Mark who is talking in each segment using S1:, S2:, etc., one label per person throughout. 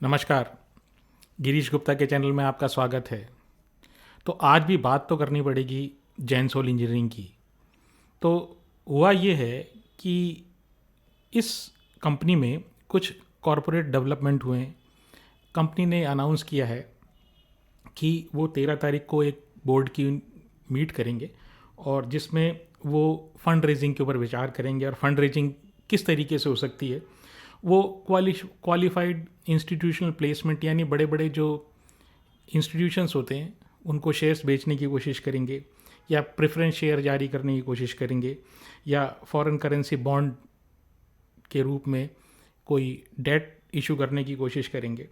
S1: नमस्कार। गिरीश गुप्ता के चैनल में आपका स्वागत है। तो आज भी बात तो करनी पड़ेगी जैन सोल इंजीनियरिंग की। तो हुआ ये है कि इस कंपनी में कुछ कॉरपोरेट डेवलपमेंट हुए हैं। कंपनी ने अनाउंस किया है कि वो 13 तारीख को एक बोर्ड की मीट करेंगे और जिसमें वो फंड रेजिंग के ऊपर विचार करेंगे और फंड रेजिंग किस तरीके से हो सकती है। वो क्वालिफाइड इंस्टीट्यूशनल प्लेसमेंट यानी बड़े बड़े जो इंस्टीट्यूशंस होते हैं उनको शेयर्स बेचने की कोशिश करेंगे या प्रेफरेंस शेयर जारी करने की कोशिश करेंगे या फॉरेन करेंसी बॉन्ड के रूप में कोई डेट इशू करने की कोशिश करेंगे।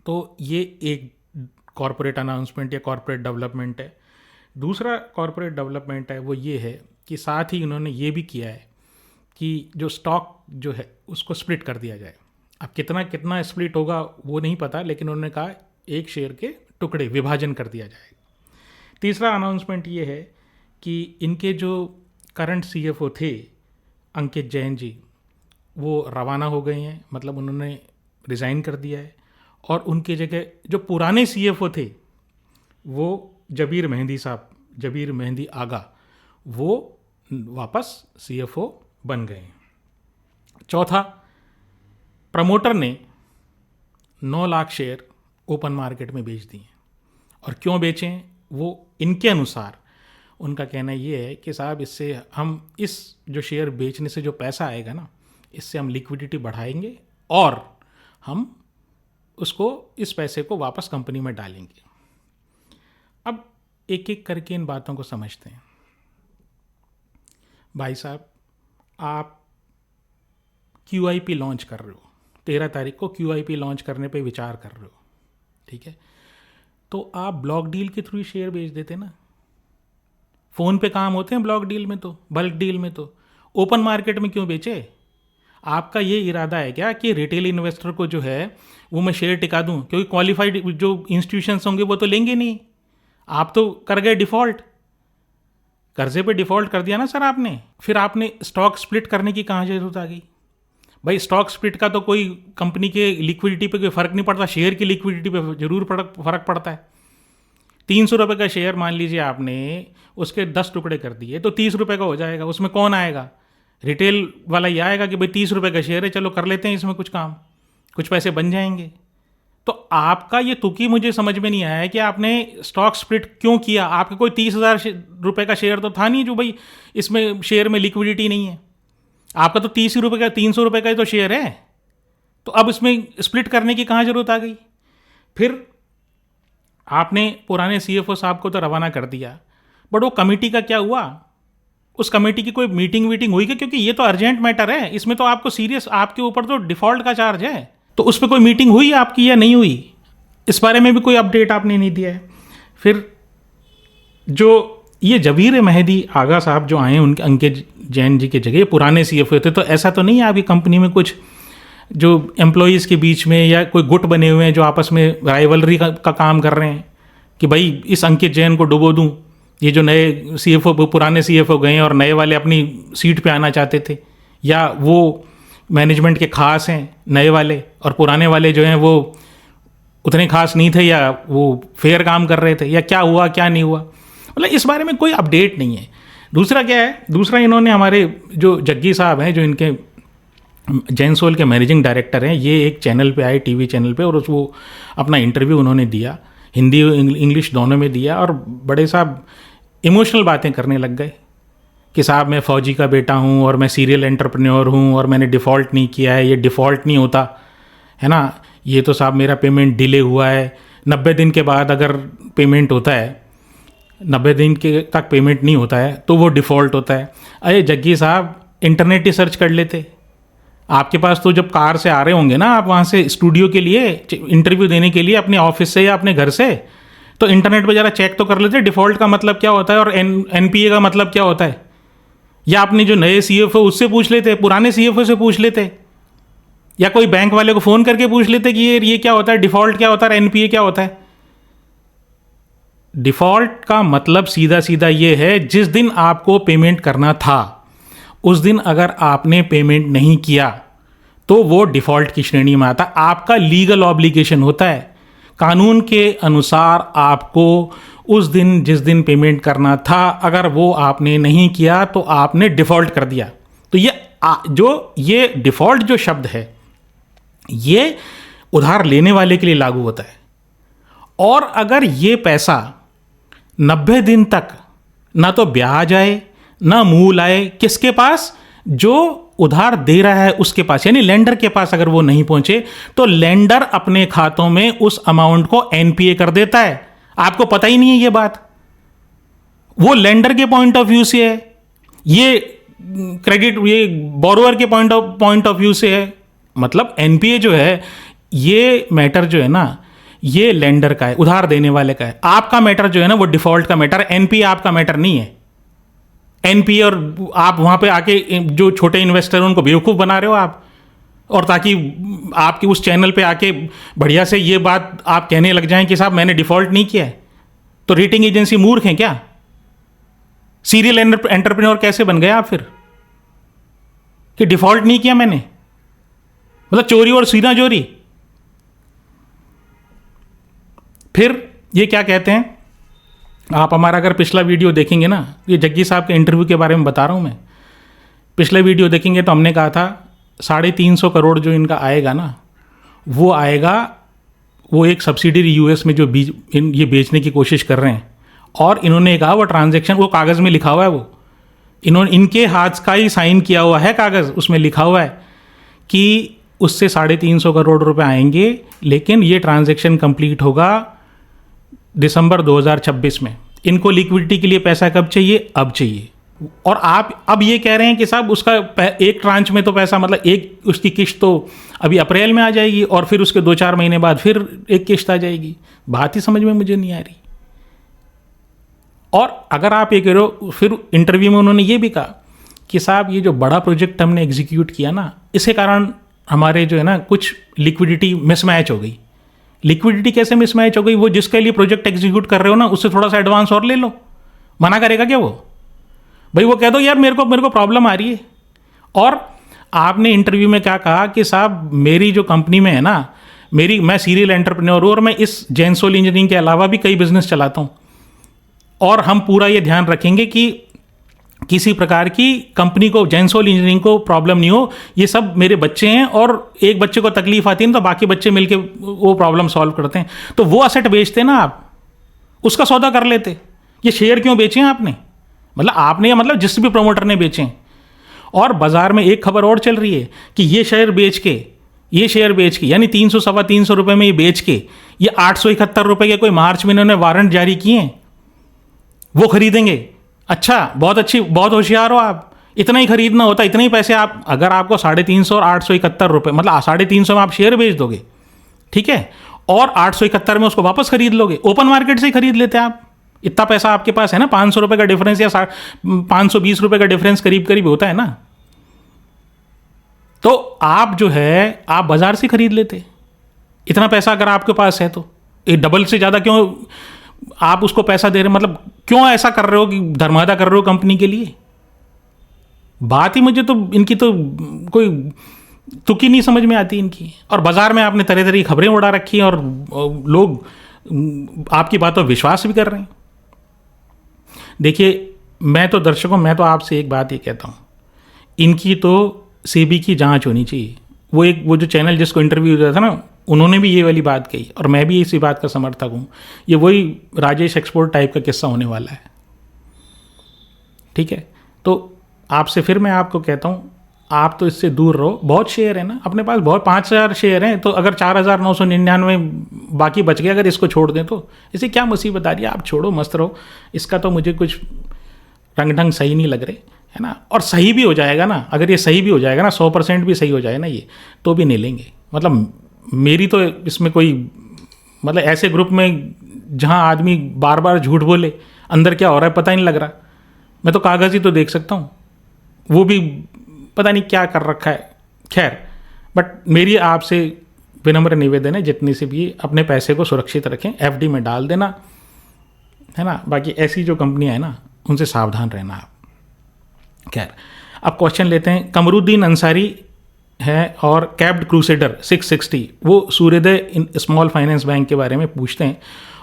S1: तो ये एक कॉरपोरेट अनाउंसमेंट या कॉरपोरेट डेवलपमेंट है। दूसरा कॉरपोरेट डेवलपमेंट है वो ये है कि साथ ही उन्होंने ये भी किया है कि जो स्टॉक जो है उसको स्प्लिट कर दिया जाए। अब कितना कितना स्प्लिट होगा वो नहीं पता, लेकिन उन्होंने कहा एक शेयर के टुकड़े विभाजन कर दिया जाए। तीसरा अनाउंसमेंट ये है कि इनके जो करंट सीएफओ थे अंकित जैन जी वो रवाना हो गए हैं, मतलब उन्होंने रिज़ाइन कर दिया है। और उनके जगह जो पुराने सीएफओ थे वो जबीर मेहंदी आगा वो वापस सीएफओ बन गए हैं। चौथा, प्रमोटर ने 9 लाख शेयर ओपन मार्केट में बेच दिए। और क्यों बेचें वो इनके अनुसार उनका कहना ये है कि साहब इससे हम इस जो शेयर बेचने से जो पैसा आएगा ना, इससे हम लिक्विडिटी बढ़ाएंगे और हम उसको इस पैसे को वापस कंपनी में डालेंगे। अब एक एक करके इन बातों को समझते हैं। भाई साहब, आप QIP लॉन्च कर रहे हो, 13 तारीख को QIP लॉन्च करने पे विचार कर रहे हो, ठीक है। तो आप ब्लॉक डील के थ्रू शेयर बेच देते ना। फ़ोन पे काम होते हैं ब्लॉक डील में, तो बल्क डील में तो ओपन मार्केट में क्यों बेचे? आपका ये इरादा है क्या कि रिटेल इन्वेस्टर को जो है वो मैं शेयर टिका दूं? क्योंकि क्वालिफाइड जो इंस्टीट्यूशंस होंगे वो तो लेंगे नहीं। आप तो कर गए डिफ़ॉल्ट, कर्जे पे डिफ़ॉल्ट कर दिया ना सर आपने। फिर आपने स्टॉक स्प्लिट करने की कहाँ ज़रूरत आ गई? भाई स्टॉक स्प्लिट का तो कोई कंपनी के लिक्विडिटी पे कोई फ़र्क नहीं पड़ता, शेयर की लिक्विडिटी पे ज़रूर फ़र्क पड़ता है। 300 रुपये का शेयर मान लीजिए आपने, उसके 10 टुकड़े कर दिए तो 30 रुपये का हो जाएगा। उसमें कौन आएगा? रिटेल वाला ये आएगा कि भाई 30 रुपये का शेयर है, चलो कर लेते हैं इसमें कुछ काम, कुछ पैसे बन जाएंगे। तो आपका ये तुकी मुझे समझ में नहीं आया है कि आपने स्टॉक स्प्लिट क्यों किया। आपके कोई 30,000 रुपये का शेयर तो था नहीं जो भाई इसमें शेयर में लिक्विडिटी नहीं है। आपका तो 30 रुपये का 300 रुपये का ही तो शेयर है। तो अब इसमें स्प्लिट करने की कहाँ ज़रूरत आ गई? फिर आपने पुराने CFO साहब को तो रवाना कर दिया, बट वो कमेटी का क्या हुआ? उस कमेटी की कोई मीटिंग हुई क्या? क्योंकि ये तो अर्जेंट मैटर है, इसमें तो आपको सीरियस, आपके ऊपर तो डिफ़ॉल्ट का चार्ज है। तो उस पर कोई मीटिंग हुई आपकी या नहीं हुई? इस बारे में भी कोई अपडेट आपने नहीं दिया है। फिर जो ये जबीर मेहंदी आगा साहब जो आए हैं उनके अंकित जैन जी की जगह पुराने CFO थे, तो ऐसा तो नहीं है आपकी कंपनी में कुछ जो एम्प्लॉयज़ के बीच में या कोई गुट बने हुए हैं जो आपस में राइवलरी का काम कर रहे हैं कि भाई इस अंकित जैन को डुबो दूं? ये जो नए CFO, पुराने CFO गए और नए वाले अपनी सीट पे आना चाहते थे, या वो मैनेजमेंट के खास हैं नए वाले और पुराने वाले जो हैं वो उतने खास नहीं थे, या वो फेयर काम कर रहे थे, या क्या हुआ क्या नहीं हुआ? मतलब इस बारे में कोई अपडेट नहीं है। दूसरा क्या है? दूसरा इन्होंने हमारे जो जग्गी साहब हैं जो इनके जैन सोल के मैनेजिंग डायरेक्टर हैं, ये एक चैनल पे आए, टीवी चैनल पे, और वो अपना इंटरव्यू उन्होंने दिया, हिंदी इंग्लिश दोनों में दिया, और बड़े साहब इमोशनल बातें करने लग गए कि साहब मैं फ़ौजी का बेटा हूँ और मैं सीरियल एंटरप्रेन्योर हूँ और मैंने डिफ़ॉल्ट नहीं किया है, ये डिफ़ॉल्ट नहीं होता है ना, ये तो साहब मेरा पेमेंट डिले हुआ है, 90 दिन के बाद अगर पेमेंट होता है, 90 दिन के तक पेमेंट नहीं होता है तो वो डिफ़ॉल्ट होता है। अरे जग्गी साहब, इंटरनेट ही सर्च कर लेते। आपके पास तो जब कार से आ रहे होंगे ना आप वहाँ से स्टूडियो के लिए इंटरव्यू देने के लिए अपने ऑफिस से या अपने घर से, तो इंटरनेट पे ज़रा चेक तो कर लेते डिफ़ॉल्ट का मतलब क्या होता है और NPA का मतलब क्या होता है। या अपने जो नए CFO उससे पूछ लेते, पुराने CFO से पूछ लेते, या कोई बैंक वाले को फ़ोन करके पूछ लेते कि ये क्या होता है, डिफ़ॉल्ट क्या होता है, NPA क्या होता है। डिफ़ॉल्ट का मतलब सीधा सीधा ये है, जिस दिन आपको पेमेंट करना था उस दिन अगर आपने पेमेंट नहीं किया तो वो डिफ़ॉल्ट की श्रेणी में आता है। आपका लीगल ऑब्लिगेशन होता है, कानून के अनुसार आपको उस दिन जिस दिन पेमेंट करना था, अगर वो आपने नहीं किया तो आपने डिफ़ॉल्ट कर दिया। तो ये डिफ़ॉल्ट जो शब्द है ये उधार लेने वाले के लिए लागू होता है। और अगर ये पैसा 90 दिन तक ना तो ब्याज आए ना मूल आए, किसके पास? जो उधार दे रहा है उसके पास, यानी लेंडर के पास अगर वो नहीं पहुंचे तो लेंडर अपने खातों में उस अमाउंट को एनपीए कर देता है। आपको पता ही नहीं है ये बात, वो लेंडर के पॉइंट ऑफ व्यू से है, ये क्रेडिट ये बोरोअर के पॉइंट ऑफ व्यू से है। मतलब एनपीए जो है ये मैटर जो है ना, ये लेंडर का है, उधार देने वाले का है। आपका मैटर जो है ना वो डिफॉल्ट का मैटर है, एनपीए आपका मैटर नहीं है। एनपीए और आप वहां पे आके जो छोटे इन्वेस्टर हैं उनको बेवकूफ़ बना रहे हो आप, और ताकि आपके उस चैनल पे आके बढ़िया से ये बात आप कहने लग जाएं कि साहब मैंने डिफॉल्ट नहीं किया है। तो रेटिंग एजेंसी मूर्ख हैं क्या? सीरियल एंटरप्रेन्योर कैसे बन गए आप फिर कि डिफॉल्ट नहीं किया मैंने? मतलब चोरी और सीना चोरी। फिर ये क्या कहते हैं, आप हमारा अगर पिछला वीडियो देखेंगे ना, ये जग्गी साहब के इंटरव्यू के बारे में बता रहा हूँ मैं, पिछले वीडियो देखेंगे तो हमने कहा था 350 करोड़ जो इनका आएगा ना, वो आएगा, वो एक सब्सिडरी यूएस में जो ये बेचने की कोशिश कर रहे हैं। और इन्होंने कहा वो ट्रांजैक्शन, वो कागज़ में लिखा हुआ है, वो इनके हाथ का ही साइन किया हुआ है कागज़, उसमें लिखा हुआ है कि उससे 350 करोड़ रुपए आएंगे, लेकिन ये ट्रांजैक्शन कंप्लीट होगा दिसंबर 2026 में। इनको लिक्विडिटी के लिए पैसा कब चाहिए? अब चाहिए। और आप अब ये कह रहे हैं कि साहब उसका एक ट्रांच में तो पैसा, मतलब एक उसकी किश्त तो अभी अप्रैल में आ जाएगी और फिर उसके 2-4 महीने बाद फिर एक किश्त आ जाएगी। बात ही समझ में मुझे नहीं आ रही। और अगर आप ये कह रहे हो, फिर इंटरव्यू में उन्होंने ये भी कहा कि साहब ये जो बड़ा प्रोजेक्ट हमने एग्जीक्यूट किया ना, इसके कारण हमारे जो है ना कुछ लिक्विडिटी मिसमैच हो गई। लिक्विडिटी कैसे मिसमैच हो गई? वो जिसके लिए प्रोजेक्ट एग्जीक्यूट कर रहे हो ना, उससे थोड़ा सा एडवांस और ले लो। मना करेगा क्या वो? भाई वो कह दो यार मेरे को प्रॉब्लम आ रही है। और आपने इंटरव्यू में क्या कहा कि साहब मेरी जो कंपनी में है ना, मैं सीरियल एंटरप्रेन्योर हूँ और मैं इस जेनसोल इंजीनियरिंग के अलावा भी कई बिजनेस चलाता हूँ, और हम पूरा ये ध्यान रखेंगे कि किसी प्रकार की कंपनी को, जेनसोल इंजीनियरिंग को प्रॉब्लम नहीं हो। ये सब मेरे बच्चे हैं और एक बच्चे को तकलीफ आती है तो बाकी बच्चे मिलके वो प्रॉब्लम सॉल्व करते हैं। तो वो असेट बेचते ना आप, उसका सौदा कर लेते। ये शेयर क्यों बेचे हैं आपने? मतलब आपने, मतलब जिस भी प्रमोटर ने बेचे हैं। और बाजार में एक खबर और चल रही है कि ये शेयर बेच के यानी 300 सवा 300 रुपये में ये बेच के ये 871 रुपये के कोई मार्च में इन्होंने वारंट जारी किए हैं, वो खरीदेंगे। अच्छा, बहुत अच्छी, बहुत होशियार हो आप। इतना ही खरीदना होता, इतने ही पैसे आप, अगर आपको 350 और 871 रुपये, मतलब 350 में आप शेयर बेच दोगे, ठीक है, और 871 में उसको वापस खरीद लोगे। ओपन मार्केट से ही खरीद लेते आप। इतना पैसा आपके पास है ना, 500 रुपये का डिफरेंस या 520 रुपये का डिफरेंस करीब करीब होता है ना, तो आप जो है आप बाजार से खरीद लेते। इतना पैसा अगर आपके पास है तो ये डबल से ज़्यादा क्यों आप उसको पैसा दे रहे, मतलब क्यों ऐसा कर रहे हो कि धर्मादा कर रहे हो कंपनी के लिए? बात ही मुझे तो इनकी तो कोई तुकी नहीं समझ में आती इनकी। और बाजार में आपने तरह तरह की खबरें उड़ा रखी हैं और लोग आपकी बातों पर विश्वास भी कर रहे हैं। देखिए, मैं तो आपसे एक बात ये कहता हूँ, इनकी तो सेबी की जांच होनी चाहिए। वो जो चैनल जिसको इंटरव्यू दिया था ना, उन्होंने भी ये वाली बात कही और मैं भी इसी बात का समर्थक हूँ। ये वही राजेश एक्सपोर्ट टाइप का किस्सा होने वाला है, ठीक है। तो आपसे फिर मैं आपको कहता हूँ, आप तो इससे दूर रहो। बहुत शेयर है ना अपने पास, बहुत 5000 शेयर हैं, तो अगर 4999 बाकी बच गए, अगर इसको छोड़ दें तो इसे क्या मुसीबत आ रही है? आप छोड़ो, मस्त रहो। इसका तो मुझे कुछ रंग ढंग सही नहीं लग रहे, है ना। और सही भी हो जाएगा ना, अगर ये सही भी हो जाएगा ना, 100% भी सही हो जाए ना ये, तो भी नहीं लेंगे। मतलब मेरी तो इसमें कोई, मतलब ऐसे ग्रुप में जहाँ आदमी बार बार झूठ बोले, अंदर क्या हो रहा है पता ही नहीं लग रहा। मैं तो कागज़ ही तो देख सकता हूँ, वो भी पता नहीं क्या कर रखा है। खैर, बट मेरी आपसे विनम्र निवेदन है, जितनी से भी अपने पैसे को सुरक्षित रखें, एफडी में डाल देना, है ना। बाकी ऐसी जो कंपनियाँ हैं ना, उनसे सावधान रहना आप। खैर, अब क्वेश्चन लेते हैं। कमरुद्दीन अंसारी है और कैप्ड क्रूसेडर 660 वो सूर्योदय स्मॉल फाइनेंस बैंक के बारे में पूछते हैं।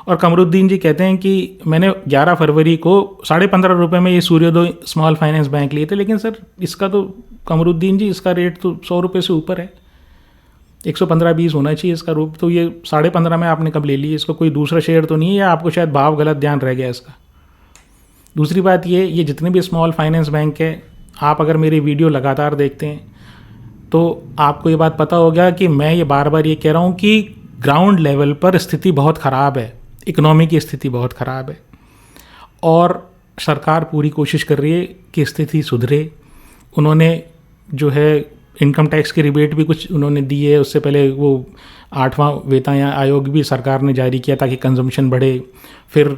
S1: और कमरुद्दीन जी कहते हैं कि मैंने 11 फरवरी को 15.5 रुपये में ये सूर्योदय स्मॉल फाइनेंस बैंक लिए थे, लेकिन सर इसका तो कमरुद्दीन जी इसका रेट तो 100 रुपये से ऊपर है, 115-120 होना चाहिए इसका रूप, तो ये 15.5 में आपने कब ले ली? इसका कोई दूसरा शेयर तो नहीं है या आपको शायद भाव गलत ध्यान रह गया इसका? दूसरी बात ये जितने भी स्मॉल फाइनेंस बैंक है, आप अगर मेरी वीडियो लगातार देखते हैं तो आपको ये बात पता हो गया कि मैं ये बार बार ये कह रहा हूँ कि ग्राउंड लेवल पर स्थिति बहुत ख़राब है, इकोनॉमी की स्थिति बहुत ख़राब है और सरकार पूरी कोशिश कर रही है कि स्थिति सुधरे। उन्होंने जो है इनकम टैक्स की रिबेट भी कुछ उन्होंने दी है, उससे पहले वो 8वां वेतन आयोग भी सरकार ने जारी किया ताकि कंजम्पशन बढ़े। फिर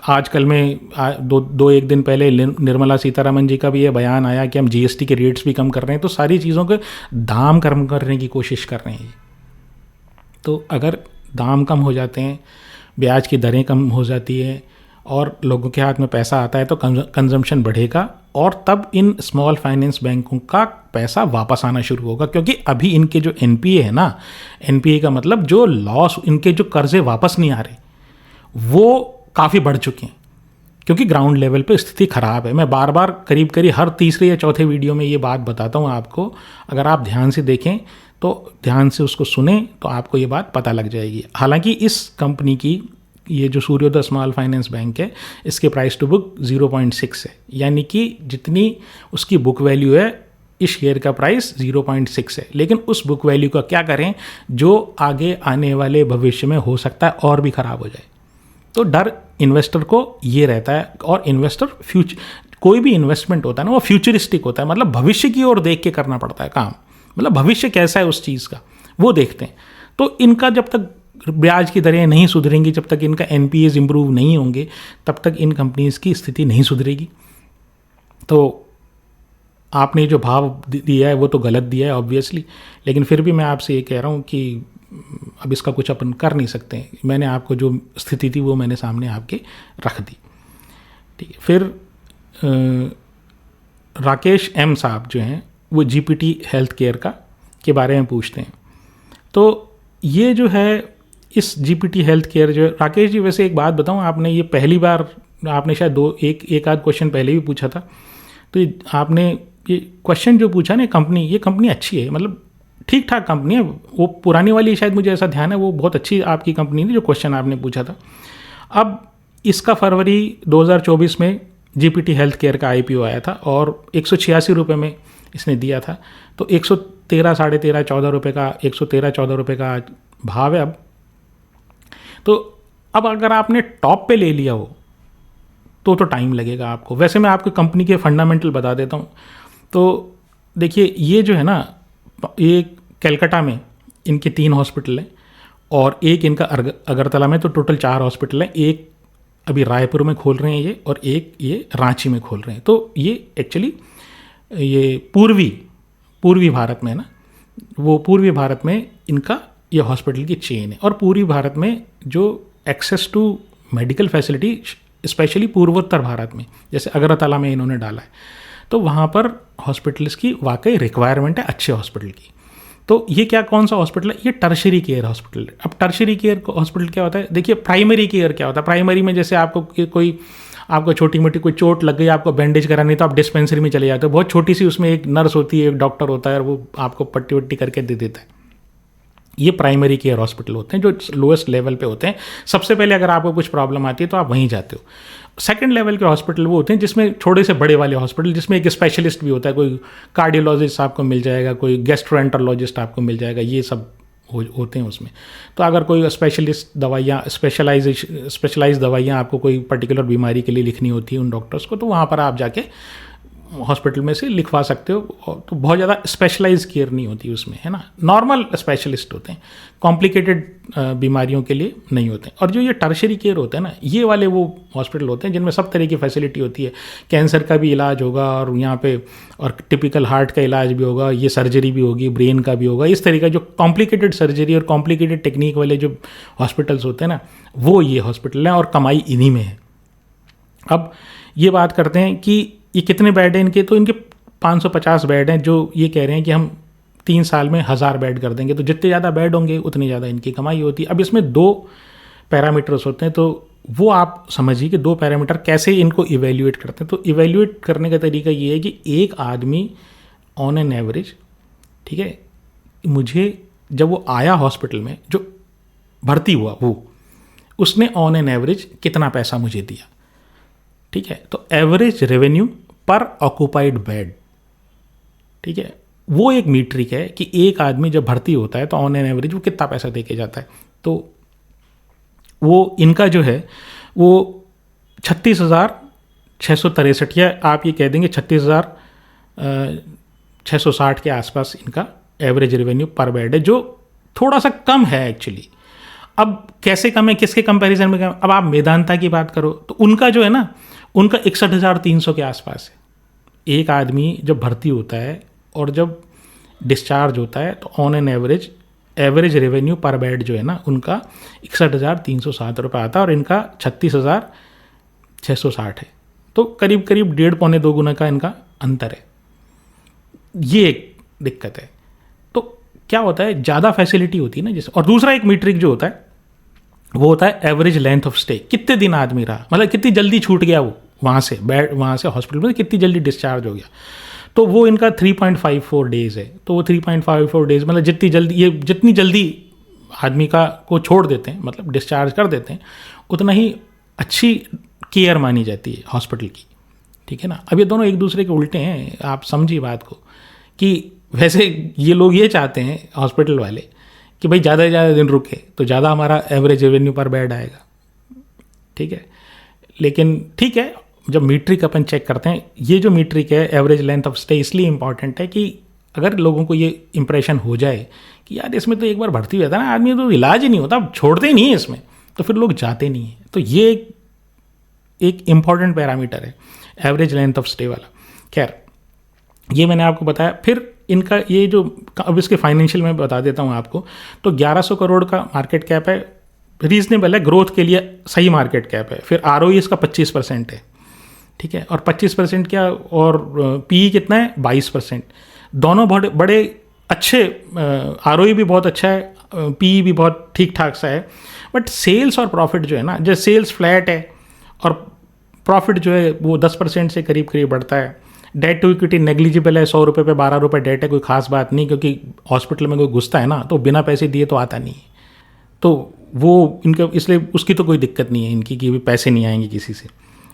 S1: आजकल में एक दिन पहले निर्मला सीतारमन जी का भी ये बयान आया कि हम जीएसटी के रेट्स भी कम कर रहे हैं, तो सारी चीज़ों के दाम कम करने की कोशिश कर रहे हैं। तो अगर दाम कम हो जाते हैं, ब्याज की दरें कम हो जाती है और लोगों के हाथ में पैसा आता है तो कंजम्पशन बढ़ेगा और तब इन स्मॉल फाइनेंस बैंकों का पैसा वापस आना शुरू होगा। क्योंकि अभी इनके जो एनपीए है ना, एनपीए का मतलब जो लॉस, इनके जो कर्जे वापस नहीं आ रहे वो काफ़ी बढ़ चुके हैं क्योंकि ग्राउंड लेवल पे स्थिति ख़राब है। मैं बार बार करीब हर तीसरे या चौथे वीडियो में ये बात बताता हूँ आपको, अगर आप ध्यान से देखें तो ध्यान से उसको सुने तो आपको ये बात पता लग जाएगी। हालांकि इस कंपनी की ये जो सूर्योदय स्मॉल फाइनेंस बैंक है, इसके प्राइस टू बुक 0.6 है, यानी कि जितनी उसकी बुक वैल्यू है इस शेयर का प्राइस 0.6 है। लेकिन उस बुक वैल्यू का क्या करें जो आगे आने वाले भविष्य में हो सकता है और भी ख़राब हो जाए। तो डर इन्वेस्टर को ये रहता है, और इन्वेस्टर कोई भी इन्वेस्टमेंट होता है ना वो फ्यूचरिस्टिक होता है, मतलब भविष्य की ओर देख के करना पड़ता है काम, मतलब भविष्य कैसा है उस चीज़ का वो देखते हैं। तो इनका जब तक ब्याज की दरें नहीं सुधरेंगी, जब तक इनका एनपीएज इंप्रूव नहीं होंगे, तब तक इन कंपनीज़ की स्थिति नहीं सुधरेगी। तो आपने जो भाव दिया है वो तो गलत दिया है ऑब्वियसली, लेकिन फिर भी मैं आपसे ये कह रहा हूँ कि अब इसका कुछ अपन कर नहीं सकते। मैंने आपको जो स्थिति थी वो मैंने सामने आपके रख दी, ठीक है। फिर राकेश एम साहब जो हैं वो जीपीटी हेल्थ केयर के बारे में पूछते हैं। तो ये जो है इस जीपीटी हेल्थ केयर जो राकेश जी, वैसे एक बात बताऊं, आपने ये पहली बार, आपने शायद एक आध क्वेश्चन पहले भी पूछा था, तो आपने ये क्वेश्चन जो पूछा ना, ये कंपनी अच्छी है, मतलब ठीक ठाक कंपनी है। वो पुरानी वाली शायद मुझे ऐसा ध्यान है, वो बहुत अच्छी आपकी कंपनी थी जो क्वेश्चन आपने पूछा था। अब इसका फरवरी 2024 में जीपीटी हेल्थ केयर का आईपीओ आया था और 186 रुपये में इसने दिया था। तो 113, 13.5, 14 रुपये का, 113-14 रुपये का भाव है अब। तो अब अगर आपने टॉप पे ले लिया हो तो टाइम लगेगा आपको। वैसे मैं आपको कंपनी के फंडामेंटल बता देता हूँ। तो देखिए ये जो है ना, ये कलकत्ता में इनके 3 हॉस्पिटल हैं और एक इनका अगरतला में, तो टोटल 4 हॉस्पिटल हैं। एक अभी रायपुर में खोल रहे हैं ये, और एक ये रांची में खोल रहे हैं। तो ये एक्चुअली ये पूर्वी भारत में है ना, वो पूर्वी भारत में इनका ये हॉस्पिटल की चेन है। और पूर्वी भारत में जो access to medical facility, specially पूर्वोत्तर भारत में, जैसे अगरतला में इन्होंने डाला है, तो वहाँ पर हॉस्पिटल्स की वाकई रिक्वायरमेंट है अच्छे हॉस्पिटल की। तो ये कौन सा हॉस्पिटल है? ये टर्शरी केयर हॉस्पिटल है। अब टर्शरी केयर हॉस्पिटल क्या होता है? देखिए प्राइमरी केयर क्या होता है? प्राइमरी में जैसे आपको छोटी मोटी कोई चोट लग गई, आपको बैंडेज करानी, तो आप डिस्पेंसरी में चले जाते हो। बहुत छोटी सी उसमें एक नर्स होती है, एक डॉक्टर होता है, और वो आपको पट्टी वट्टी करके दे देता है। ये प्राइमरी केयर हॉस्पिटल होते हैं जो लोएस्ट लेवल पे होते हैं। सबसे पहले अगर आपको कुछ प्रॉब्लम आती है तो आप वहीं जाते हो। सेकंड लेवल के हॉस्पिटल वो होते हैं जिसमें थोड़े से बड़े वाले हॉस्पिटल, जिसमें एक स्पेशलिस्ट भी होता है, कोई कार्डियोलॉजिस्ट आपको मिल जाएगा, कोई गैस्ट्रोएंटरोलॉजिस्ट आपको मिल जाएगा, ये सब होते हैं उसमें। तो अगर कोई स्पेशलिस्ट दवाइयाँ, स्पेशलाइज दवाइयाँ आपको कोई पर्टिकुलर बीमारी के लिए लिखनी होती है उन डॉक्टर्स को, तो वहाँ पर आप जाके हॉस्पिटल में से लिखवा सकते हो। तो बहुत ज़्यादा स्पेशलाइज केयर नहीं होती उसमें, है ना, नॉर्मल स्पेशलिस्ट होते हैं, कॉम्प्लिकेटेड बीमारियों के लिए नहीं होते हैं। और जो ये टर्शरी केयर होते हैं ना, ये वाले वो हॉस्पिटल होते हैं जिनमें सब तरह की फैसिलिटी होती है। कैंसर का भी इलाज होगा और यहाँ पे, और टिपिकल हार्ट का इलाज भी होगा, ये सर्जरी भी होगी, ब्रेन का भी होगा। इस तरह का जो कॉम्प्लिकेटेड सर्जरी और कॉम्प्लिकेटेड टेक्निक वाले जो हॉस्पिटल्स होते हैं ना, वो ये हॉस्पिटल हैं और कमाई इन्हीं में है। अब ये बात करते हैं कि ये कितने बेड हैं इनके, तो इनके 550 बेड हैं, जो ये कह रहे हैं कि हम 3 साल में 1000 बेड कर देंगे, तो जितने ज़्यादा बेड होंगे उतनी ज़्यादा इनकी कमाई होती है। अब इसमें 2 पैरामीटर्स होते हैं, तो वो आप समझिए कि 2 पैरामीटर कैसे इनको इवेल्युएट करते हैं। तो इवेल्युएट करने का तरीका ये है कि एक आदमी ऑन एन एवरेज, ठीक है, मुझे जब वो आया हॉस्पिटल में, जो भर्ती हुआ वो, उसने ऑन एन एवरेज कितना पैसा मुझे दिया, ठीक है। तो एवरेज रेवेन्यू पर ऑक्यूपाइड बेड, ठीक है, वो एक मीट्रिक है कि एक आदमी जब भर्ती होता है तो ऑन एन एवरेज वो कितना पैसा दे के जाता है। तो वो इनका जो है वो 36,663, या आप ये कह देंगे 36,660 के आसपास इनका एवरेज रेवेन्यू पर बेड है, जो थोड़ा सा कम है एक्चुअली। अब कैसे कम है, किसके कंपैरिजन में कम? अब आप मेदांता की बात करो तो उनका जो है ना, उनका 61,300 के आसपास है। एक आदमी जब भर्ती होता है और जब डिस्चार्ज होता है तो ऑन एन एवरेज रेवेन्यू पर बेड जो है ना, उनका 61,307 रुपये आता है और इनका 36,660 है। तो करीब करीब 1.5-2 गुना का इनका अंतर है। ये एक दिक्कत है। तो क्या होता है, ज़्यादा फैसिलिटी होती है ना जैसे। और दूसरा एक मीट्रिक जो होता है वो होता है एवरेज लेंथ ऑफ स्टे, कितने दिन आदमी रहा, मतलब कितनी जल्दी छूट गया वो वहाँ से हॉस्पिटल में, कितनी जल्दी डिस्चार्ज हो गया। तो वो इनका 3.54 डेज़ है। तो वो 3.54 डेज़ मतलब जितनी जल्दी आदमी को छोड़ देते हैं, मतलब डिस्चार्ज कर देते हैं, उतना ही अच्छी केयर मानी जाती है हॉस्पिटल की, ठीक है ना। अब ये दोनों एक दूसरे के उल्टे हैं, आप समझिए बात को। कि वैसे ये लोग ये चाहते हैं हॉस्पिटल वाले कि भाई ज़्यादा से ज़्यादा दिन रुके तो ज़्यादा हमारा एवरेज रेवेन्यू पर बेड आएगा, ठीक है। लेकिन ठीक है, जब मीट्रिक अपन चेक करते हैं, ये जो मीट्रिक है एवरेज लेंथ ऑफ स्टे इसलिए इंपॉर्टेंट है कि अगर लोगों को ये इंप्रेशन हो जाए कि यार इसमें तो एक बार भर्ती हुआ था ना आदमी, तो इलाज ही नहीं होता, अब छोड़ते ही नहीं है इसमें, तो फिर लोग जाते नहीं हैं। तो ये एक इम्पॉर्टेंट पैरामीटर है एवरेज लेंथ ऑफ स्टे वाला। खैर, ये मैंने आपको बताया। फिर इनका ये जो, अब इसके फाइनेंशियल में बता देता हूँ आपको। तो 1100 करोड़ का मार्केट कैप है, रीजनेबल है, ग्रोथ के लिए सही मार्केट कैप है। फिर ROE इसका 25% है, ठीक है। और 25% क्या, और PE कितना है, 22%। दोनों बड़े अच्छे, ROE भी बहुत अच्छा है, PE भी बहुत ठीक ठाक सा है। बट सेल्स और प्रॉफिट जो है ना, जैसे सेल्स फ्लैट है और प्रॉफिट जो है वो 10% से करीब करीब बढ़ता है। डेट टू इक्विटी नेग्लिजिबल है, 100 रुपये पे 12 रुपये डेट है, कोई खास बात नहीं, क्योंकि हॉस्पिटल में कोई घुसता है ना तो बिना पैसे दिए तो आता नहीं है। तो वो इनका, इसलिए उसकी तो कोई दिक्कत नहीं है इनकी कि भी पैसे नहीं आएंगे किसी से।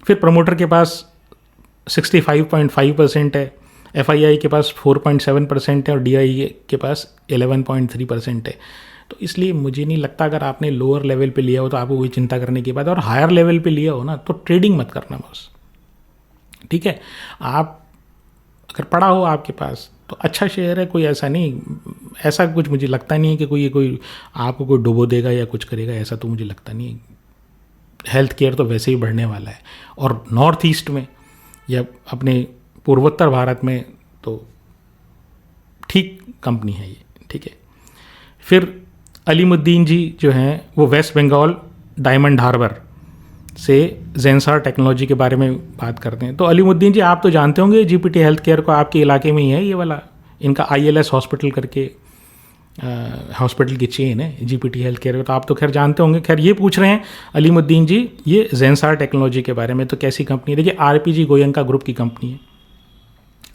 S1: फिर प्रमोटर के पास 65.5% है, FII के पास 4.7% है और DIE के पास 11.3% है। तो इसलिए मुझे नहीं लगता अगर आपने लोअर लेवल पे लिया हो तो आपको कोई चिंता करने की बात है। और हायर लेवल पे लिया हो ना तो ट्रेडिंग मत करना बस, ठीक है। आप अगर पड़ा हो आपके पास तो अच्छा शेयर है, कोई ऐसा नहीं, ऐसा कुछ मुझे लगता नहीं है कि कोई आपको कोई डुबो देगा या कुछ करेगा, ऐसा तो मुझे लगता नहीं है। हेल्थ केयर तो वैसे ही बढ़ने वाला है, और नॉर्थ ईस्ट में या अपने पूर्वोत्तर भारत में तो ठीक कंपनी है ये, ठीक है। फिर अलीमुद्दीन जी जो हैं वो वेस्ट बंगाल डायमंड हार्बर से जेंसार टेक्नोलॉजी के बारे में बात करते हैं। तो अलीमुद्दीन जी आप तो जानते होंगे जीपीटी हेल्थ केयर को, आपके इलाके में ही है ये वाला, इनका ILS हॉस्पिटल करके हॉस्पिटल की चेन है जीपीटी हेल्थ केयर, तो आप तो खैर जानते होंगे। खैर ये पूछ रहे हैं अलीमुद्दीन जी ये जेंसार टेक्नोलॉजी के बारे में, तो कैसी कंपनी है? देखिए RPG गोयनका ग्रुप की कंपनी है,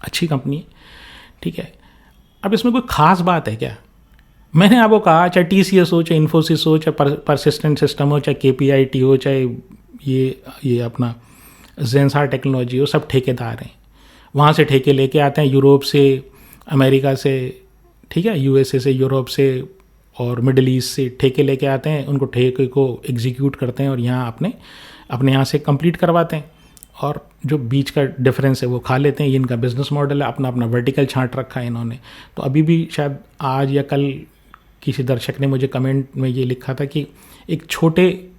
S1: अच्छी कंपनी है, ठीक है। अब इसमें कोई ख़ास बात है क्या? मैंने आपको कहा चाहे TCS हो, चाहे इन्फोसिस हो, चाहे परसिस्टेंट सिस्टम हो, चाहे KPIT हो, चाहे ये अपना जेंसार टेक्नोलॉजी हो, सब ठेकेदार हैं। वहाँ से ठेके लेके आते हैं, यूरोप से, अमेरिका से, ठीक है, USA से, यूरोप से और मिडल ईस्ट से ठेके लेके आते हैं, उनको ठेके को एग्जीक्यूट करते हैं और यहाँ अपने यहाँ से कंप्लीट करवाते हैं, और जो बीच का डिफरेंस है वो खा लेते हैं। ये इनका बिजनेस मॉडल है, अपना वर्टिकल छांट रखा है इन्होंने। तो अभी भी शायद आज या कल किसी दर्शक ने मुझे कमेंट में ये लिखा था कि एक छोटे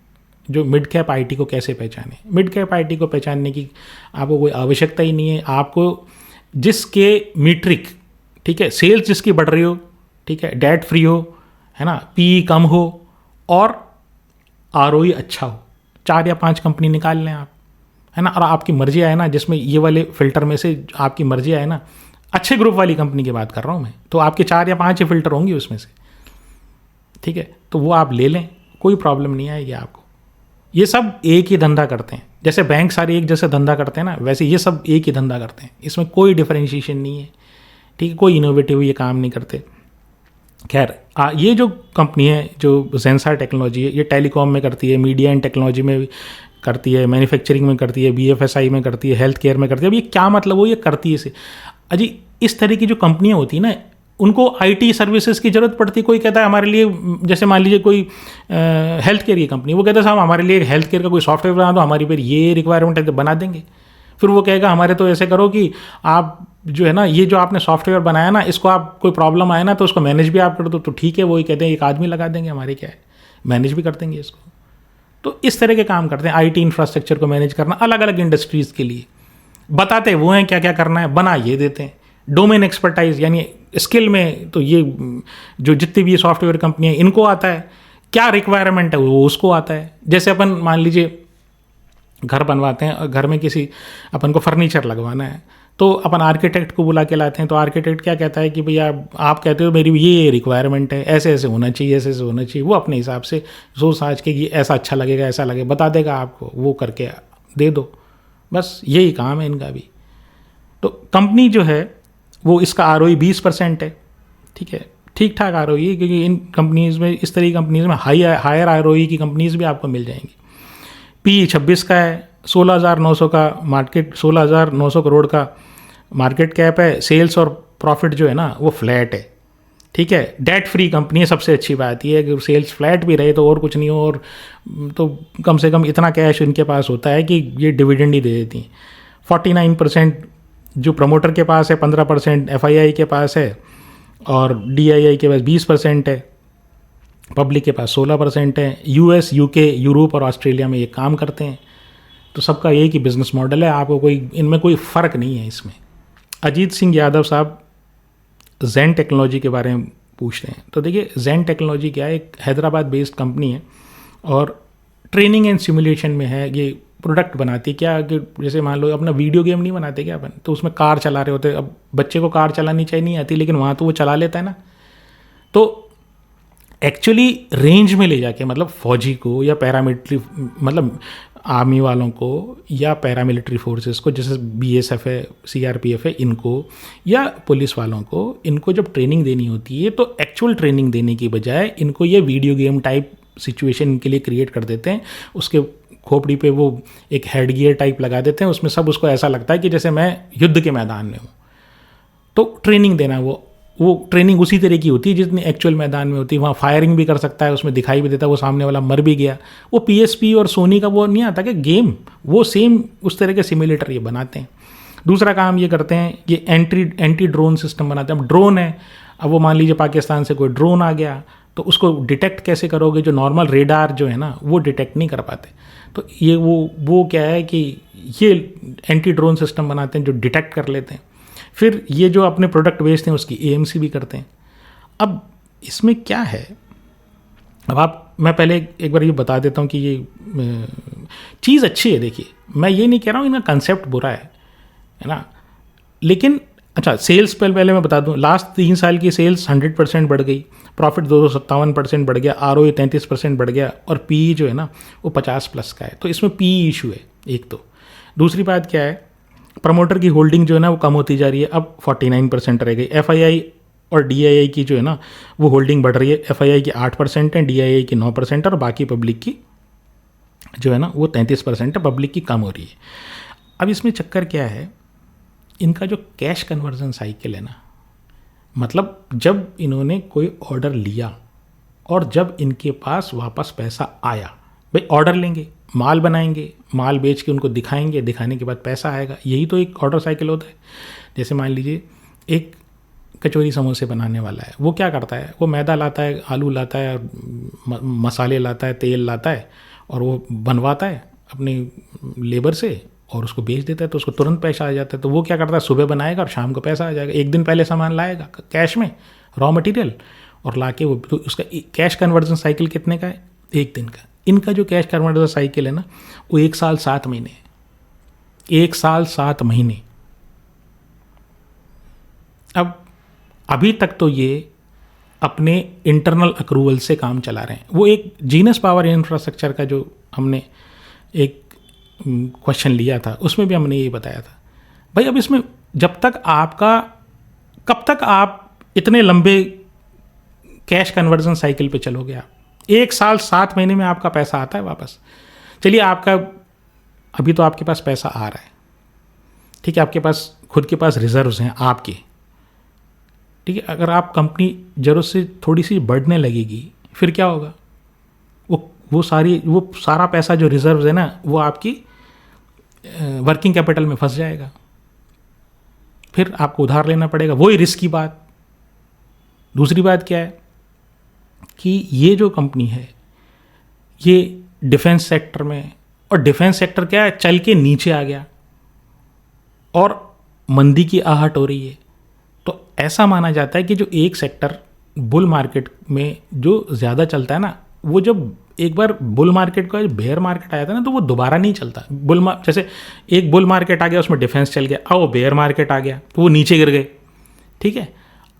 S1: जो मिड कैप IT को कैसे पहचाने। मिड कैप IT को पहचानने की आपको कोई आवश्यकता ही नहीं है। आपको जिसके मीट्रिक, ठीक है, सेल्स जिसकी बढ़ रही हो, ठीक है, डेट फ्री हो, है ना, PE कम हो और ROE अच्छा हो, 4 या 5 कंपनी निकाल लें आप, है ना। और आपकी मर्जी आए ना, जिसमें ये वाले फिल्टर में से आपकी मर्जी आए ना, अच्छे ग्रुप वाली कंपनी की बात कर रहा हूँ मैं, तो आपके 4 या 5 ही फिल्टर होंगे उसमें से, ठीक है, तो वो आप ले लें, कोई प्रॉब्लम नहीं आएगी आपको। ये सब एक ही धंधा करते हैं, जैसे बैंक सारे एक जैसे धंधा करते हैं ना, वैसे ये सब एक ही धंधा करते हैं, इसमें कोई डिफरेंशिएशन नहीं है, ठीक है, कोई इनोवेटिव ये काम नहीं करते। खैर ये जो कंपनी है जो जेंसार टेक्नोलॉजी है, ये टेलीकॉम में करती है, मीडिया एंड टेक्नोलॉजी में करती है, मैन्युफैक्चरिंग में करती है, BFSI में करती है, हेल्थ केयर में करती है। अब ये क्या मतलब वो ये करती है इसे, अजी इस तरह की जो कंपनियां होती हैं ना, उनको IT सर्विसेज की ज़रूरत पड़ती है। कोई कहता है हमारे लिए, जैसे मान लीजिए कोई हेल्थ केयर की कंपनी, वो कहता है साहब हमारे लिए हेल्थ केयर का कोई सॉफ्टवेयर बना दो, हमारी फिर ये रिक्वायरमेंट है तो बना देंगे। फिर वो कहेगा हमारे तो ऐसे करो कि आप जो है ना, ये जो आपने सॉफ्टवेयर बनाया ना, इसको आप कोई प्रॉब्लम आए ना तो उसको मैनेज भी आप कर दो, तो ठीक है, वही कहते हैं एक आदमी लगा देंगे, हमारे क्या है, मैनेज भी कर देंगे इसको। तो इस तरह के काम करते हैं, IT इंफ्रास्ट्रक्चर को मैनेज करना अलग अलग इंडस्ट्रीज़ के लिए, बताते वो हैं क्या क्या करना है, बना ये देते हैं। डोमेन एक्सपर्टाइज यानी स्किल में तो ये जो जितनी भी सॉफ्टवेयर कंपनी है इनको आता है, क्या रिक्वायरमेंट है वो उसको आता है। जैसे अपन मान लीजिए घर बनवाते हैं और घर में किसी अपन को फर्नीचर लगवाना है, तो अपन आर्किटेक्ट को बुला के लाते हैं, तो आर्किटेक्ट क्या कहता है कि भैया आप कहते हो मेरी ये रिक्वायरमेंट है, ऐसे ऐसे होना चाहिए, ऐसे ऐसे होना चाहिए, वो अपने हिसाब से सोच साझ के कि ऐसा अच्छा लगेगा, ऐसा लगेगा, बता देगा आपको, वो करके दे दो, बस यही काम है इनका भी। तो कंपनी जो है वो इसका ROE 20% है, ठीक है, ठीक ठाक ROE है, क्योंकि इन कंपनीज़ में, इस तरह की कंपनीज़ में हायर ROE की कंपनीज़ भी आपको मिल जाएंगी। PE 26 का है, 16,900 का मार्केट, 16,900 करोड़ का मार्केट कैप है। सेल्स और प्रॉफिट जो है ना वो फ्लैट है, ठीक है, डेट फ्री कंपनी है। सबसे अच्छी बात यह है कि सेल्स फ्लैट भी रहे तो और कुछ नहीं हो, और तो कम से कम इतना कैश इनके पास होता है कि ये डिविडेंड ही दे देती हैं। 49% जो प्रमोटर के पास है, 15% FII के पास है, और DII के पास 20% है, पब्लिक के पास 16% है। US, UK, यूरोप और ऑस्ट्रेलिया में ये काम करते हैं। तो सबका एक ही बिजनेस मॉडल है, आपको कोई इनमें कोई फ़र्क नहीं है इसमें। अजीत सिंह यादव साहब जेन टेक्नोलॉजी के बारे में पूछ रहे हैं, तो देखिए जेन टेक्नोलॉजी क्या है, एक हैदराबाद बेस्ड कंपनी है और ट्रेनिंग एंड सिमुलेशन में है। ये प्रोडक्ट बनाती है क्या कि जैसे मान लो अपना वीडियो गेम नहीं बनाते क्या अपन, तो उसमें कार चला रहे होते, अब बच्चे को कार चलानी चाहिए नहीं आती, लेकिन वहाँ तो वो चला लेता है ना। तो एक्चुअली रेंज में ले जाके, मतलब फौजी को या पैरामिलिट्री, मतलब आर्मी वालों को या पैरामिलिट्री फोर्सेस को, जैसे BSF है, CRPF है, इनको या पुलिस वालों को, इनको जब ट्रेनिंग देनी होती है तो एक्चुअल ट्रेनिंग देने की बजाय इनको ये वीडियो गेम टाइप सिचुएशन के लिए क्रिएट कर देते हैं। उसके खोपड़ी पे वो एक हेड गियर टाइप लगा देते हैं, उसमें सब उसको ऐसा लगता है कि जैसे मैं युद्ध के मैदान में हूँ। तो ट्रेनिंग देना, वो ट्रेनिंग उसी तरह की होती है जितनी एक्चुअल मैदान में होती है। वहाँ फायरिंग भी कर सकता है, उसमें दिखाई भी देता है वो सामने वाला मर भी गया। वो PSP और सोनी का वो नहीं आता कि गेम, वो सेम उस तरह के सिमुलेटर ये बनाते हैं। दूसरा काम ये करते हैं, ये एंटी ड्रोन सिस्टम बनाते हैं। अब ड्रोन है, अब वो मान लीजिए पाकिस्तान से कोई ड्रोन आ गया, तो उसको डिटेक्ट कैसे करोगे, जो नॉर्मल रेडार जो है ना वो डिटेक्ट नहीं कर पाते। तो ये वो क्या है कि ये एंटी ड्रोन सिस्टम बनाते हैं जो डिटेक्ट कर लेते हैं। फिर ये जो अपने प्रोडक्ट बेचते हैं उसकी AMC भी करते हैं। अब इसमें क्या है, अब मैं पहले एक बार ये बता देता हूँ कि ये चीज़ अच्छी है। देखिए मैं ये नहीं कह रहा हूँ इनका कंसेप्ट बुरा है ना, लेकिन अच्छा सेल्स पहले मैं बता दूँ, लास्ट 3 साल की सेल्स 100% बढ़ गई, प्रॉफिट 257% बढ़ गया, ROE 33% बढ़ गया, और PE जो है ना वो 50+ का है। तो इसमें PE इशू है एक। तो दूसरी बात क्या है, प्रमोटर की होल्डिंग जो है ना वो कम होती जा रही है, अब 49% रह गई। FII और DII की जो है ना वो होल्डिंग बढ़ रही है, FII की 8% है, DII की 9%, और बाकी पब्लिक की जो है ना वो 33% है, पब्लिक की कम हो रही है। अब इसमें चक्कर क्या है, इनका जो कैश कन्वर्जन साइकिल है ना, मतलब जब इन्होंने कोई ऑर्डर लिया और जब इनके पास वापस पैसा आया, भाई ऑर्डर लेंगे, माल बनाएंगे, माल बेच के उनको दिखाएंगे, दिखाने के बाद पैसा आएगा, यही तो एक ऑर्डर साइकिल होता है। जैसे मान लीजिए एक कचौरी समोसे बनाने वाला है, वो क्या करता है, वो मैदा लाता है, आलू लाता है, मसाले लाता है, तेल लाता है, और वो बनवाता है अपने लेबर से और उसको बेच देता है, तो उसको तुरंत पैसा आ जाता है। तो वो क्या करता है, सुबह बनाएगा और शाम को पैसा आ जाएगा। एक दिन पहले सामान लाएगा कैश में, रॉ मटेरियल, और लाके वो, तो उसका कैश कन्वर्जन साइकिल कितने का है, 1 दिन का। इनका जो कैश कन्वर्जन साइकिल है ना वो 1 साल 7 महीने, 1 साल 7 महीने। अब अभी तक तो ये अपने इंटरनल अक्रूवल से काम चला रहे हैं। वो एक जीनस पावर इंफ्रास्ट्रक्चर का जो हमने एक क्वेश्चन लिया था उसमें भी हमने यही बताया था भाई, अब इसमें जब तक आपका, कब तक आप इतने लंबे कैश कन्वर्जन साइकिल पे चलोगे? आप 1 साल 7 महीने में आपका पैसा आता है वापस। चलिए आपका अभी तो आपके पास पैसा आ रहा है, ठीक है, आपके पास खुद के पास रिजर्व्स हैं आपके, ठीक है। अगर आप कंपनी जरूरत से थोड़ी सी बढ़ने लगेगी फिर क्या होगा? वो सारा पैसा जो रिजर्व्स है ना वो आपकी वर्किंग कैपिटल में फंस जाएगा, फिर आपको उधार लेना पड़ेगा। वही रिस्क की बात। दूसरी बात क्या है कि ये जो कंपनी है ये डिफेंस सेक्टर में, और डिफेंस सेक्टर क्या है, चल के नीचे आ गया और मंदी की आहट हो रही है। तो ऐसा माना जाता है कि जो एक सेक्टर बुल मार्केट में जो ज़्यादा चलता है ना, वो जब एक बार बुल मार्केट का बेयर मार्केट आया था ना तो वो दोबारा नहीं चलता। जैसे एक बुल मार्केट आ गया उसमें डिफेंस चल गया, अब वो बेयर मार्केट आ गया तो वो नीचे गिर गए, ठीक है।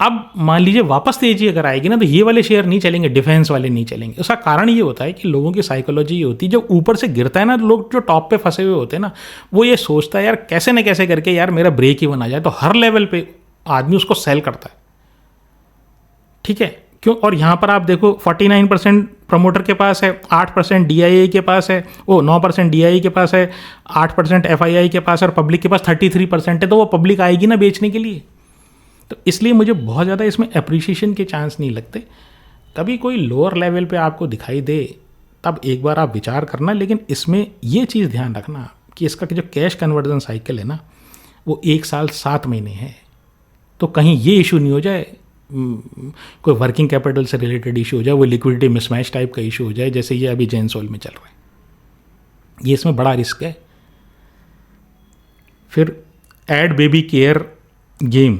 S1: अब मान लीजिए वापस तेजी अगर आएगी ना तो ये वाले शेयर नहीं चलेंगे, डिफेंस वाले नहीं चलेंगे। उसका कारण ये होता है कि लोगों की साइकोलॉजी ये होती है, जब ऊपर से गिरता है ना, लोग जो टॉप पे फंसे हुए होते हैं ना, वो ये सोचता है यार कैसे न कैसे करके यार मेरा ब्रेक ही बना जाए, तो हर लेवल पे आदमी उसको सेल करता है, ठीक है। क्यों? और यहाँ पर आप देखो 49% प्रमोटर के पास है, 8% DII के पास है, 9% DII के पास है, 8% FII के पास है, और पब्लिक के पास 33% है। तो वो पब्लिक आएगी ना बेचने के लिए, तो इसलिए मुझे बहुत ज़्यादा इसमें अप्रिसिएशन के चांस नहीं लगते। कभी कोई लोअर लेवल पे आपको दिखाई दे तब एक बार आप विचार करना, लेकिन इसमें ये चीज़ ध्यान रखना कि इसका जो कैश कन्वर्जन साइकिल है ना वो 1 साल 7 महीने है। तो कहीं ये इशू नहीं हो जाए, कोई वर्किंग कैपिटल से रिलेटेड इशू हो जाए, वो लिक्विडिटी मिसमैच टाइप का इशू हो जाए जैसे ये अभी जेनसोल में चल रहा है। ये इसमें बड़ा रिस्क है। फिर एड बेबी केयर गेम,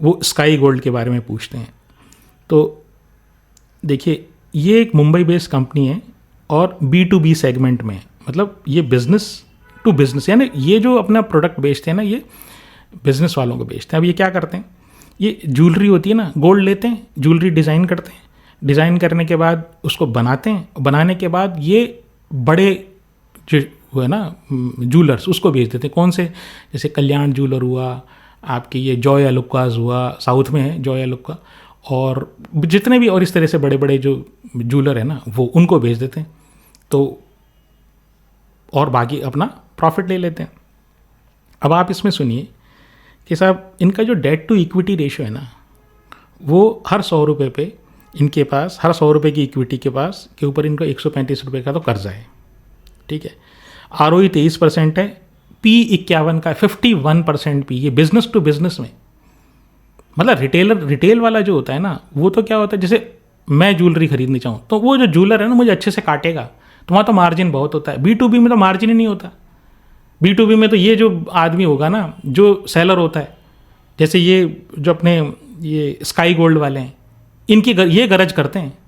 S1: वो स्काई गोल्ड के बारे में पूछते हैं। तो देखिए ये एक मुंबई बेस्ड कंपनी है और B2B सेगमेंट में, मतलब ये बिजनेस टू बिजनेस, यानी ये जो अपना प्रोडक्ट बेचते हैं ना ये बिजनेस वालों को बेचते हैं। अब ये क्या करते हैं, ये ज्वेलरी होती है ना, गोल्ड लेते हैं, ज्वेलरी डिज़ाइन करते हैं, डिज़ाइन करने के बाद उसको बनाते हैं, बनाने के बाद ये बड़े जो वो है ना ज्वेलर्स उसको बेच देते हैं। कौन से? जैसे कल्याण ज्वेलर हुआ, आपके ये जॉय एलुक्काज हुआ, साउथ में है जॉय एलुक्का, और जितने भी और इस तरह से बड़े बड़े जो ज्वेलर है ना वो उनको बेच देते हैं, तो और बाकी अपना प्रॉफिट ले लेते हैं। अब आप इसमें सुनिए कि साहब इनका जो डेट टू इक्विटी रेशो है ना वो हर 100 रुपये पे इनके पास, हर 100 रुपये की इक्विटी के ऊपर इनको 135 रुपये का तो कर्जा है, ठीक है। ROE 23% है, P 51 का, 51% P। ये बिजनेस टू बिजनेस में, मतलब रिटेल वाला जो होता है ना वो तो क्या होता है, जैसे मैं ज्वेलरी खरीदनी चाहूँ तो वो जो ज्वेलर है ना मुझे अच्छे से काटेगा, तो वहाँ तो मार्जिन बहुत होता है। B2B में तो मार्जिन ही नहीं होता। B2B में तो ये जो आदमी होगा ना, जो सेलर होता है, जैसे ये जो अपने ये स्काई गोल्ड वाले हैं, इनकी ये गरज करते हैं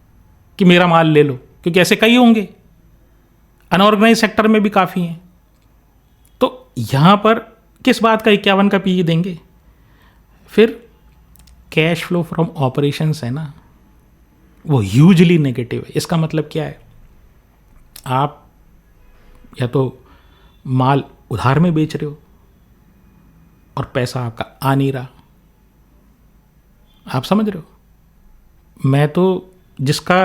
S1: कि मेरा माल ले लो, क्योंकि ऐसे कई होंगे, अनऑर्गेनाइज सेक्टर में भी काफ़ी हैं। तो यहाँ पर किस बात का 51 का PE देंगे? फिर कैश फ्लो फ्रॉम ऑपरेशंस है ना वो ह्यूजली नेगेटिव है। इसका मतलब क्या है, आप या तो माल उधार में बेच रहे हो और पैसा आपका आ नहीं रहा, आप समझ रहे हो। मैं तो जिसका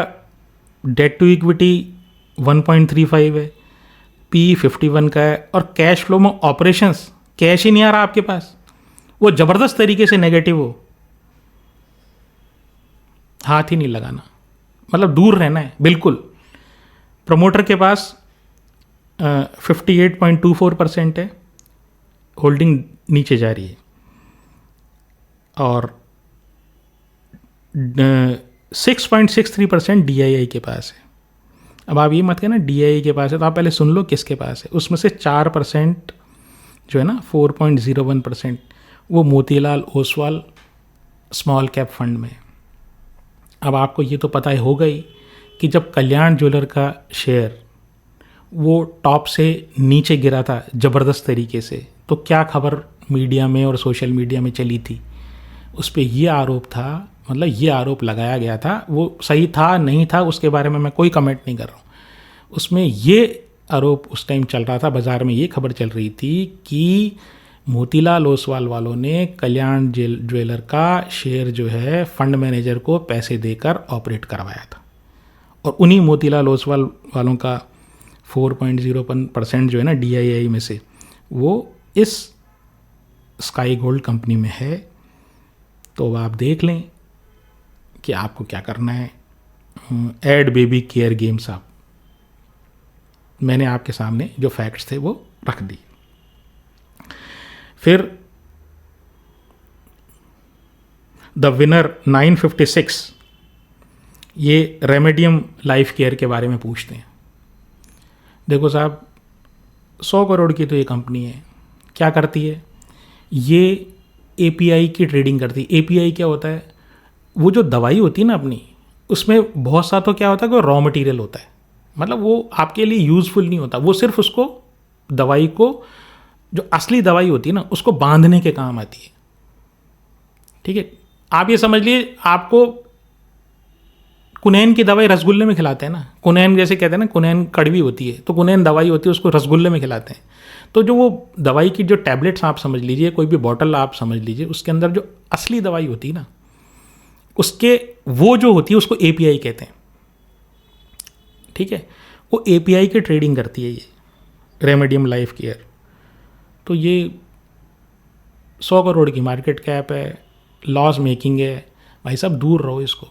S1: डेट टू इक्विटी 1.35 है, PE 51 का है, और कैश फ्लो में ऑपरेशंस कैश ही नहीं आ रहा आपके पास, वो ज़बरदस्त तरीके से नेगेटिव हो, हाथ ही नहीं लगाना, मतलब दूर रहना है बिल्कुल। प्रमोटर के पास 58.24% है, होल्डिंग नीचे जा रही है, और 6.63% DII के पास है। अब आप ये मत कहना DII के पास है, तो आप पहले सुन लो किसके पास है। उसमें से 4% जो है ना 4.01% वो Motilal Oswal small cap fund में। अब आपको ये तो पता ही होगा ही कि जब कल्याण ज्वेलर का शेयर वो टॉप से नीचे गिरा था ज़बरदस्त तरीके से, तो क्या खबर मीडिया में और सोशल मीडिया में चली थी उस पर ये आरोप था, मतलब ये आरोप लगाया गया था, वो सही था नहीं था उसके बारे में मैं कोई कमेंट नहीं कर रहा हूँ। उसमें ये आरोप उस टाइम चल रहा था, बाज़ार में ये खबर चल रही थी कि मोतीलाल ओसवाल वालों ने कल्याण ज्वेलर का शेयर जो है फंड मैनेजर को पैसे देकर ऑपरेट करवाया था, और उन्हीं मोतीलाल ओसवाल वालों का 4.01% जो है ना DII में से वो इस स्काई गोल्ड कंपनी में है। तो आप देख लें कि आपको क्या करना है। ऐड बेबी केयर गेम्स आप, मैंने आपके सामने जो फैक्ट्स थे वो रख दिए। फिर द विनर 956 ये रेमेडियम लाइफ केयर के बारे में पूछते हैं। देखो साहब, 100 करोड़ की तो ये कंपनी है, क्या करती है ये? API की ट्रेडिंग करती है। API क्या होता है? वो जो दवाई होती है ना अपनी, उसमें बहुत सा तो क्या होता है कि रॉ मटेरियल होता है, मतलब वो आपके लिए यूज़फुल नहीं होता, वो सिर्फ उसको दवाई को, जो असली दवाई होती है ना, उसको बांधने के काम आती है। ठीक है, आप ये समझ लिए आपको कुनैन की दवाई रसगुल्ले में खिलाते हैं ना, कुनैन जैसे कहते हैं ना, कुनैन कड़वी होती है तो कुनैन दवाई होती है, उसको रसगुल्ले में खिलाते हैं। तो जो वो दवाई की जो टैबलेट्स आप समझ लीजिए, कोई भी बॉटल आप समझ लीजिए, उसके अंदर जो असली दवाई होती है ना, उसके वो जो होती है उसको API कहते हैं। ठीक है, वो API की ट्रेडिंग करती है ये रेमेडियम लाइफ केयर। तो ये 100 करोड़ की मार्केट कैप है, लॉस मेकिंग है, भाई साहब दूर रहो इसको।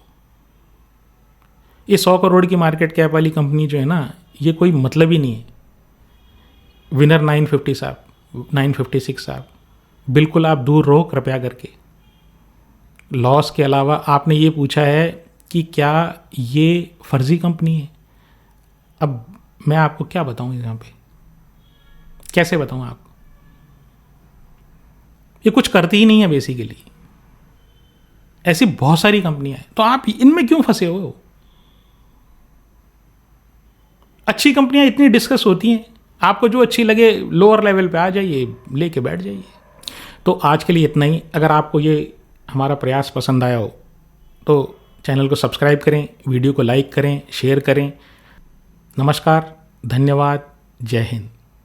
S1: ये 100 करोड़ की मार्केट कैप वाली कंपनी जो है ना, ये कोई मतलब ही नहीं है। विनर 956 साहब, बिल्कुल आप दूर रहो कृपया करके। लॉस के अलावा आपने ये पूछा है कि क्या ये फर्जी कंपनी है। अब मैं आपको क्या बताऊं यहाँ पे, कैसे बताऊं आपको? ये कुछ करती ही नहीं है बेसिकली। ऐसी बहुत सारी कंपनियां हैं, तो आप इनमें क्यों फंसे हो? अच्छी कंपनियां इतनी डिस्कस होती हैं, आपको जो अच्छी लगे लोअर लेवल पे आ जाइए, लेके बैठ जाइए। तो आज के लिए इतना ही। अगर आपको ये हमारा प्रयास पसंद आया हो तो चैनल को सब्सक्राइब करें, वीडियो को लाइक करें, शेयर करें। नमस्कार, धन्यवाद, जय हिंद।